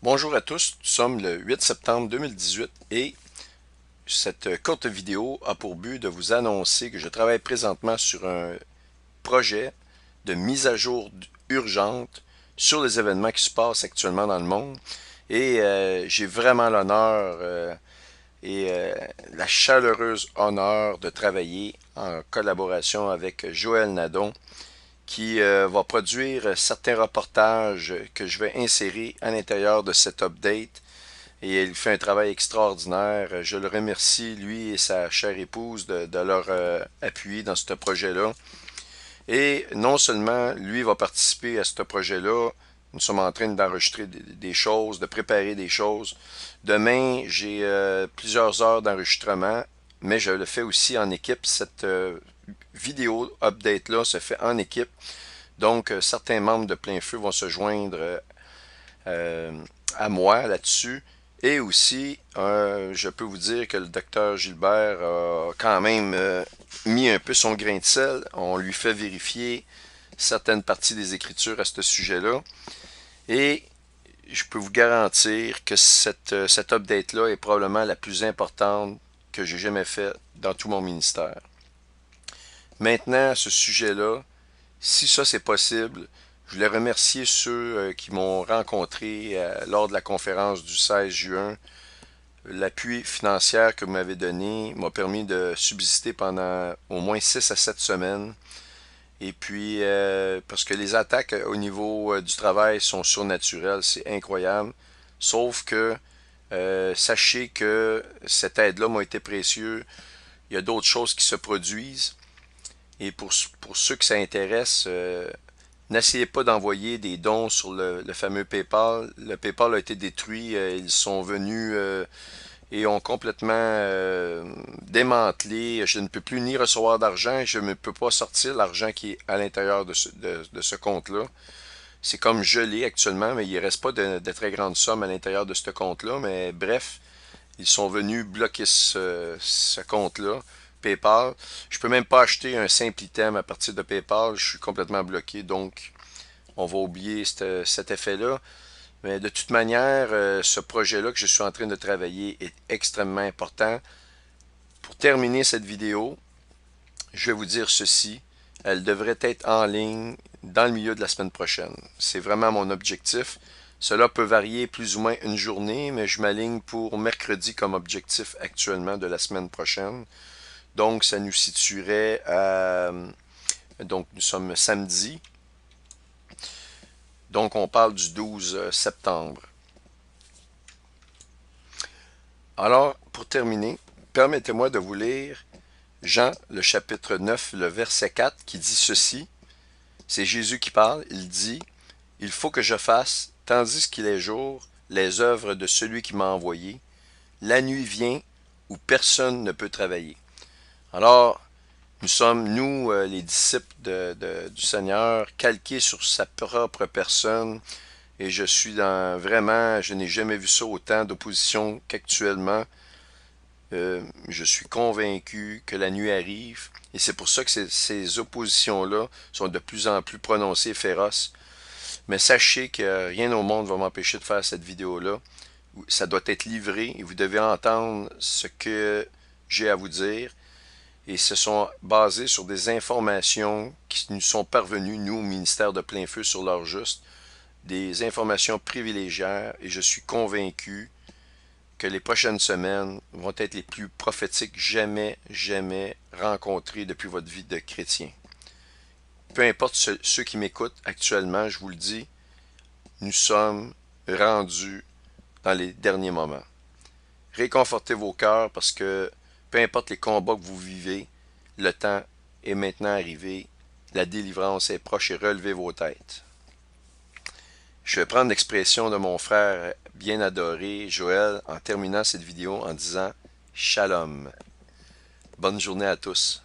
Bonjour à tous, nous sommes le 8 septembre 2018 et cette courte vidéo a pour but de vous annoncer que je travaille présentement sur un projet de mise à jour urgente sur les événements qui se passent actuellement dans le monde et j'ai vraiment l'honneur la chaleureuse honneur de travailler en collaboration avec Joël Nadon qui va produire certains reportages que je vais insérer à l'intérieur de cet update et il fait un travail extraordinaire. Je le remercie, lui et sa chère épouse, de leur appui dans ce projet-là. Et non seulement lui va participer à ce projet-là, nous sommes en train d'enregistrer des choses, de préparer des choses. Demain, j'ai plusieurs heures d'enregistrement, mais je le fais aussi en équipe. Cette vidéo update-là se fait en équipe. Donc, certains membres de Plein Feu vont se joindre euh, à moi là-dessus. Et aussi, je peux vous dire que le docteur Gilbert a quand même mis un peu son grain de sel. On lui fait vérifier certaines parties des écritures à ce sujet-là. Et je peux vous garantir que cette update-là est probablement la plus importante que j'ai jamais faite dans tout mon ministère. Maintenant, à ce sujet-là, si ça c'est possible, je voulais remercier ceux qui m'ont rencontré lors de la conférence du 16 juin. L'appui financier que vous m'avez donné m'a permis de subsister pendant au moins 6 à 7 semaines. Et puis, parce que les attaques au niveau du travail sont surnaturelles, c'est incroyable. Sauf que, sachez que cette aide-là m'a été précieuse. Il y a d'autres choses qui se produisent. Et pour ceux que ça intéresse, n'essayez pas d'envoyer des dons sur le fameux PayPal. Le PayPal a été détruit. Ils sont venus et ont complètement démantelé. Je ne peux plus ni recevoir d'argent, je ne peux pas sortir l'argent qui est à l'intérieur de ce compte-là. C'est comme gelé actuellement, mais il ne reste pas de très grandes sommes à l'intérieur de ce compte-là. Mais bref, ils sont venus bloquer ce compte-là. PayPal. Je peux même pas acheter un simple item à partir de PayPal. Je suis complètement bloqué. Donc, on va oublier cet effet-là. Mais de toute manière, ce projet-là que je suis en train de travailler est extrêmement important. Pour terminer cette vidéo, je vais vous dire ceci. Elle devrait être en ligne dans le milieu de la semaine prochaine. C'est vraiment mon objectif. Cela peut varier plus ou moins une journée, mais je m'aligne pour mercredi comme objectif actuellement de la semaine prochaine. Donc, ça nous situerait à... Donc, nous sommes samedi. Donc, on parle du 12 septembre. Alors, pour terminer, permettez-moi de vous lire Jean, le chapitre 9, le verset 4, qui dit ceci. C'est Jésus qui parle. Il dit, il faut que je fasse, tandis qu'il est jour, les œuvres de celui qui m'a envoyé. La nuit vient où personne ne peut travailler. Alors, nous sommes, nous, les disciples du Seigneur, calqués sur sa propre personne. Et je suis dans, vraiment, je n'ai jamais vu ça autant d'opposition qu'actuellement. Je suis convaincu que la nuit arrive. Et c'est pour ça que ces oppositions-là sont de plus en plus prononcées et féroces. Mais sachez que rien au monde va m'empêcher de faire cette vidéo-là. Ça doit être livré et vous devez entendre ce que j'ai à vous dire. Et ce sont basés sur des informations qui nous sont parvenues, nous, au ministère de Plein Feu, sur l'heure juste. Des informations privilégiées et je suis convaincu que les prochaines semaines vont être les plus prophétiques jamais rencontrées depuis votre vie de chrétien. Peu importe ceux qui m'écoutent actuellement, je vous le dis, nous sommes rendus dans les derniers moments. Réconfortez vos cœurs parce que peu importe les combats que vous vivez, le temps est maintenant arrivé. La délivrance est proche et relevez vos têtes. Je vais prendre l'expression de mon frère bien adoré, Joël, en terminant cette vidéo en disant Shalom. Bonne journée à tous.